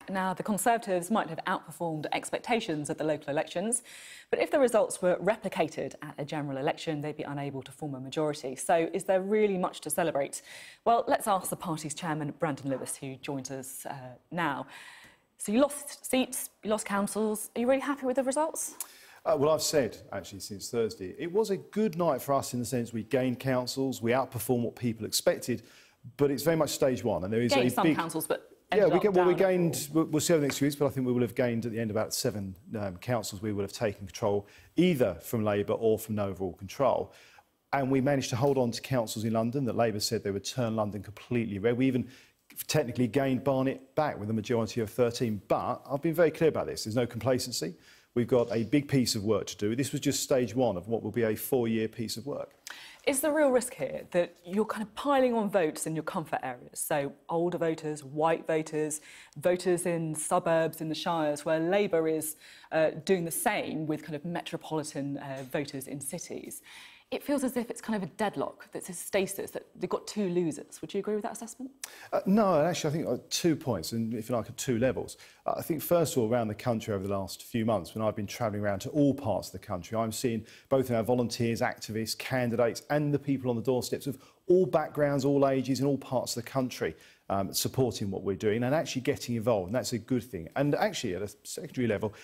Now, the Conservatives might have outperformed expectations at the local elections, but if the results were replicated at a general election, they'd be unable to form a majority. So is there really much to celebrate? Well, let's ask the party's chairman, Brandon Lewis, who joins us now. So you lost seats, you lost councils. Are you really happy with the results? Well, I've said, actually, since Thursday, it was a good night for us in the sense we gained councils, we outperformed what people expected, but it's very much stage one. And there is gained a some big... councils, but... Yeah, we gained, we'll see over the next few weeks, but I think we will have gained at the end about 7 councils we would have taken control, either from Labour or from no overall control. And we managed to hold on to councils in London that Labour said they would turn London completely red. We even technically gained Barnet back with a majority of 13. But I've been very clear about this. There's no complacency. We've got a big piece of work to do. This was just stage one of what will be a 4-year piece of work. Is the real risk here that you're kind of piling on votes in your comfort areas? So older voters, white voters, voters in suburbs, in the shires, where Labour is doing the same with kind of metropolitan voters in cities. It feels as if it's kind of a deadlock, that's a stasis, that they've got 2 losers. Would you agree with that assessment? No, actually, I think 2 points, and if you like, at 2 levels. I think, first of all, around the country over the last few months, when I've been travelling around to all parts of the country, I'm seeing both our volunteers, activists, candidates and the people on the doorsteps of all backgrounds, all ages, in all parts of the country supporting what we're doing and actually getting involved, and that's a good thing. And actually, at a secondary level,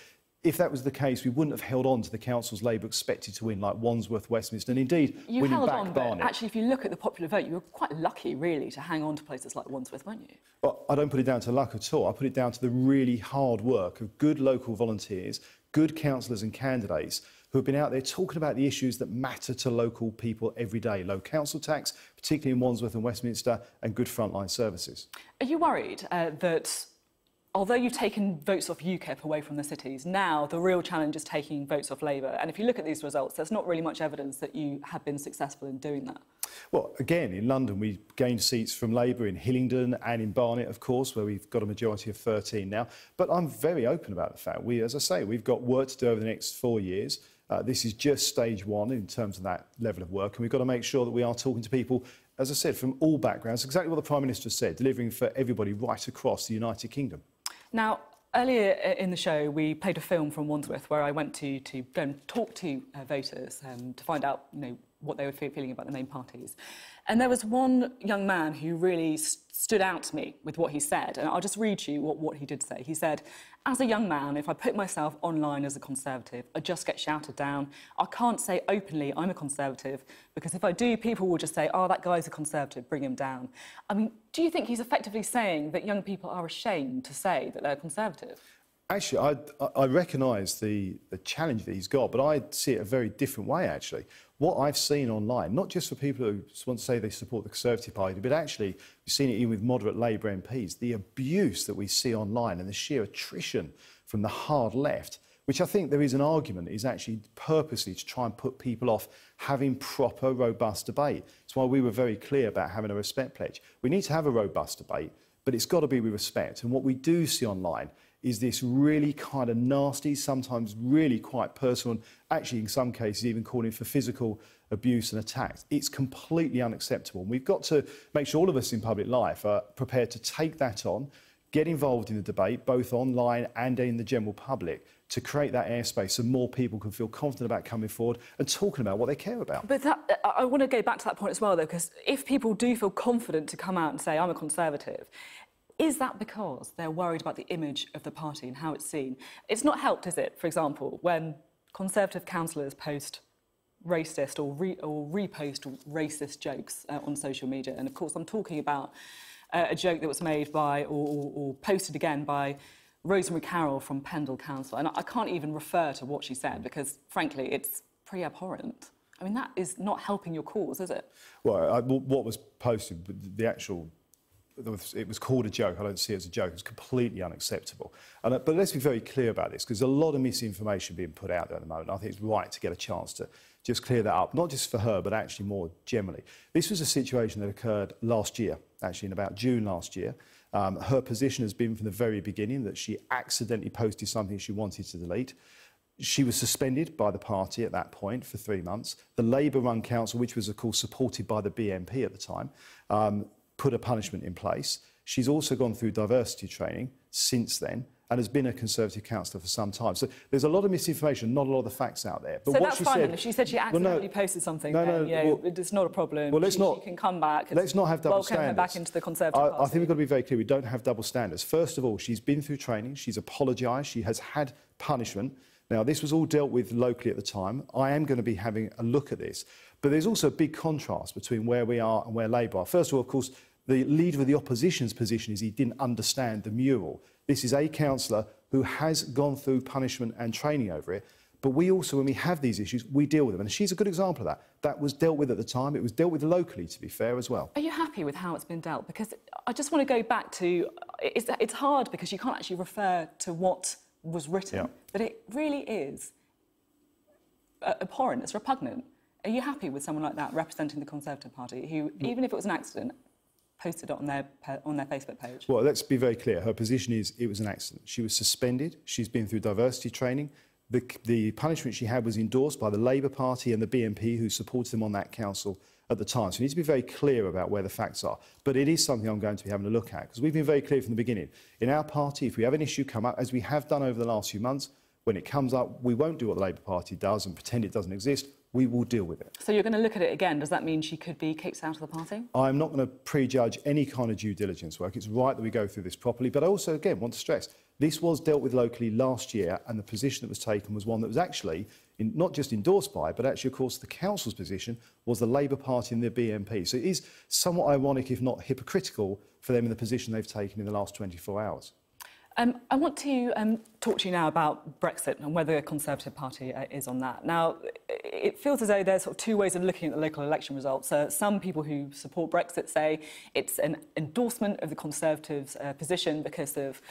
if that was the case, we wouldn't have held on to the councils Labour expected to win, like Wandsworth, Westminster, and indeed you winning held back on, Barnet. But actually, if you look at the popular vote, you were quite lucky, really, to hang on to places like Wandsworth, weren't you? Well, I don't put it down to luck at all. I put it down to the really hard work of good local volunteers, good councillors and candidates who have been out there talking about the issues that matter to local people every day. Low council tax, particularly in Wandsworth and Westminster, and good frontline services. Are you worried that... although you've taken votes off UKIP away from the cities, now the real challenge is taking votes off Labour. And if you look at these results, there's not really much evidence that you have been successful in doing that. Well, again, in London, we gained seats from Labour in Hillingdon and in Barnet, of course, where we've got a majority of 13 now. But I'm very open about the fact as I say, we've got work to do over the next 4 years. This is just stage one in terms of that level of work, and we've got to make sure that we are talking to people, as I said, from all backgrounds, exactly what the Prime Minister said, delivering for everybody right across the United Kingdom. Now, earlier in the show, we played a film from Wandsworth where I went to go and talk to voters to find out, what they were feeling about the main parties. And there was one young man who really stood out to me with what he said. And I'll just read you what he did say. He said, "As a young man, if I put myself online as a Conservative, I just get shouted down. I can't say openly I'm a Conservative, because if I do, people will just say, oh, that guy's a Conservative, bring him down." I mean, do you think he's effectively saying that young people are ashamed to say that they're Conservative? Actually, I recognise the challenge that he's got, but I see it a very different way, actually. What I've seen online, not just for people who want to say they support the Conservative Party, but actually we've seen it even with moderate Labour MPs, the abuse that we see online and the sheer attrition from the hard left, which I think there is an argument is actually purposely to try and put people off having proper, robust debate. It's why we were very clear about having a respect pledge. We need to have a robust debate, but it's got to be with respect. And what we do see online is this really kind of nasty, sometimes really quite personal, and actually in some cases even calling for physical abuse and attacks. It's completely unacceptable. And we've got to make sure all of us in public life are prepared to take that on, get involved in the debate, both online and in the general public, to create that airspace so more people can feel confident about coming forward and talking about what they care about. But I want to go back to that point as well, though, because if people do feel confident to come out and say, I'm a Conservative, is that because they're worried about the image of the party and how it's seen? It's not helped, is it, for example, when Conservative councillors post racist or repost racist jokes on social media? And, of course, I'm talking about a joke that was made by or posted again by Rosemary Carroll from Pendle Council. And I can't even refer to what she said because, frankly, it's pretty abhorrent. I mean, that is not helping your cause, is it? Well, what was posted, the actual... it was called a joke. I don't see it as a joke. It's completely unacceptable. But let's be very clear about this, because there's a lot of misinformation being put out there at the moment. I think it's right to get a chance to just clear that up, not just for her, but actually more generally. This was a situation that occurred last year, actually in about June last year. Her position has been from the very beginning that she accidentally posted something she wanted to delete. She was suspended by the party at that point for 3 months. The Labour-run council, which was, of course, supported by the BNP at the time, put a punishment in place. She's also gone through diversity training since then and has been a Conservative councillor for some time. So there's a lot of misinformation, not a lot of the facts out there. But so what that's she fine said, then. If she said she accidentally posted something, it's not a problem. Well, she can come back. Let's not have double welcome standards. her back into the Conservative Party. I think we've got to be very clear. We don't have double standards. First of all, she's been through training. She's apologised. She has had punishment. Now, this was all dealt with locally at the time. I am going to be having a look at this. But there's also a big contrast between where we are and where Labour are. First of all, of course, the leader of the opposition's position is he didn't understand the mural. This is a councillor who has gone through punishment and training over it. But we also, when we have these issues, we deal with them. And she's a good example of that. That was dealt with at the time. It was dealt with locally, to be fair, as well. Are you happy with how it's been dealt? Because I just want to go back to... It's hard because you can't actually refer to what was written, but it really is abhorrent, it's repugnant. Are you happy with someone like that representing the Conservative Party who, even if it was an accident, posted it on their Facebook page? Well, let's be very clear. Her position is it was an accident. She was suspended. She's been through diversity training. The punishment she had was endorsed by the Labour Party and the BNP who supported them on that council at the time. So we need to be very clear about where the facts are. But it is something I'm going to be having a look at because we've been very clear from the beginning. In our party, if we have an issue come up, as we have done over the last few months, when it comes up, we won't do what the Labour Party does and pretend it doesn't exist. We will deal with it. So you're going to look at it again. Does that mean she could be kicked out of the party? I'm not going to prejudge any kind of due diligence work. It's right that we go through this properly. But I also, again, want to stress, this was dealt with locally last year and the position that was taken was one that was actually not just endorsed by, but actually, of course, the council's position was the Labour Party and the BNP. So it is somewhat ironic, if not hypocritical, for them in the position they've taken in the last 24 hours. I want to talk to you now about Brexit and whether the Conservative Party is on that. Now, it feels as though there's sort of two ways of looking at the local election results. Some people who support Brexit say it's an endorsement of the Conservatives' position because of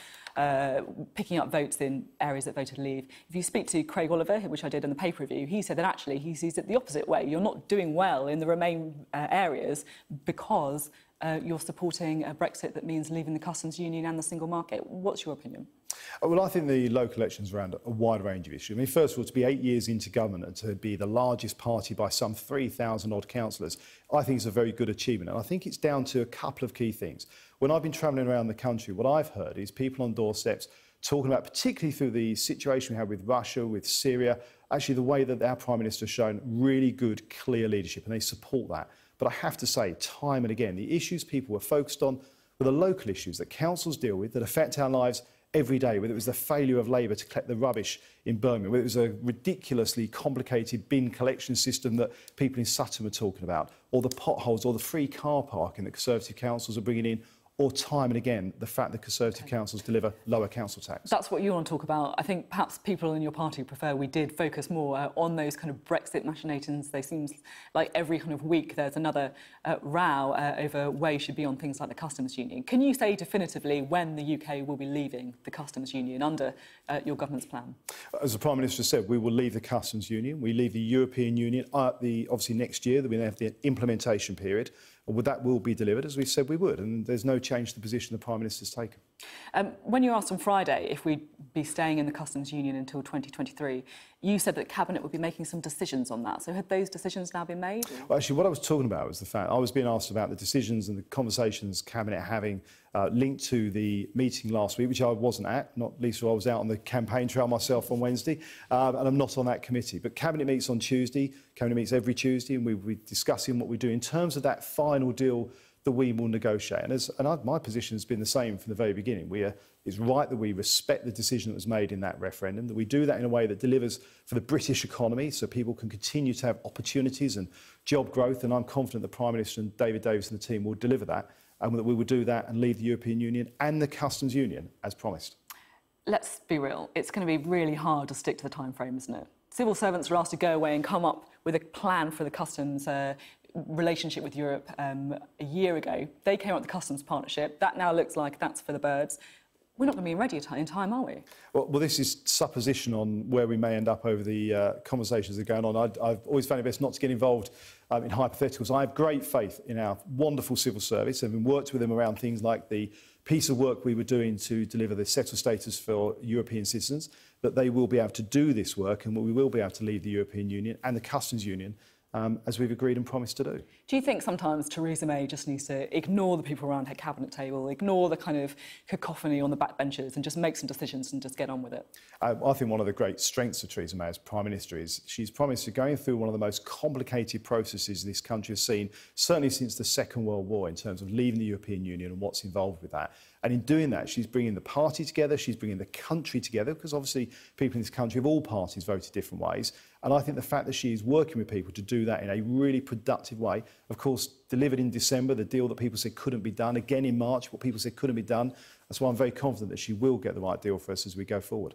picking up votes in areas that voted Leave. If you speak to Craig Oliver, which I did in the paper review, he said that actually he sees it the opposite way. You're not doing well in the Remain areas because you're supporting a Brexit that means leaving the customs union and the single market. What's your opinion? Well, I think the local elections around a wide range of issues. I mean, first of all, to be 8 years into government and to be the largest party by some 3,000-odd councillors, I think it's a very good achievement. And I think it's down to a couple of key things. When I've been travelling around the country, what I've heard is people on doorsteps talking about, particularly through the situation we have with Russia, with Syria, actually the way that our Prime Minister has shown really good, clear leadership, and they support that. But I have to say, time and again, the issues people were focused on were the local issues that councils deal with that affect our lives every day, whether it was the failure of Labour to collect the rubbish in Birmingham, whether it was a ridiculously complicated bin collection system that people in Sutton were talking about, or the potholes or the free car parking that Conservative councils are bringing in, or time and again, the fact that Conservative councils deliver lower council tax. That's what you want to talk about. I think perhaps people in your party prefer we did focus more on those kind of Brexit machinations. They seem like every kind of week there's another row over where you should be on things like the customs union. Can you say definitively when the UK will be leaving the customs union under your government's plan? As the Prime Minister said, we will leave the customs union. We leave the European Union obviously next year. We have the implementation period. That will be delivered, as we said we would, and there's no change to the position the Prime Minister's taken. When you asked on Friday if we'd be staying in the customs union until 2023, you said that Cabinet would be making some decisions on that. So had those decisions now been made? Well, actually, what I was talking about was the fact I was being asked about the decisions and the conversations Cabinet are having linked to the meeting last week, which I wasn't at, not least I was out on the campaign trail myself on Wednesday, and I'm not on that committee. But Cabinet meets on Tuesday. Cabinet meets every Tuesday, and we'll be discussing what we do in terms of that final deal that we will negotiate. My position has been the same from the very beginning. It's right that we respect the decision that was made in that referendum, that we do that in a way that delivers for the British economy so people can continue to have opportunities and job growth, and I'm confident the Prime Minister and David Davis and the team will deliver that, and that we will do that and leave the European Union and the customs union as promised. Let's be real, it's going to be really hard to stick to the time frame, isn't it? Civil servants are asked to go away and come up with a plan for the customs relationship with Europe a year ago. They came up with the customs partnership. That now looks like that's for the birds. We're not going to be ready in time, are we? Well, this is supposition on where we may end up over the conversations that are going on. I've always found it best not to get involved in hypotheticals. I have great faith in our wonderful civil service and worked with them around things like the piece of work we were doing to deliver the settled status for European citizens, that they will be able to do this work and we will be able to leave the European Union and the customs union as we've agreed and promised to do. Do you think sometimes Theresa May just needs to ignore the people around her cabinet table, ignore the kind of cacophony on the backbenches and just make some decisions and just get on with it? I think one of the great strengths of Theresa May as Prime Minister is she's promised to going through one of the most complicated processes this country has seen, certainly since the Second World War, in terms of leaving the European Union and what's involved with that. And in doing that, she's bringing the party together, she's bringing the country together, because obviously people in this country of all parties voted different ways. And I think the fact that she's working with people to do that in a really productive way, of course, delivered in December, the deal that people said couldn't be done, again in March, what people said couldn't be done. That's why I'm very confident that she will get the right deal for us as we go forward.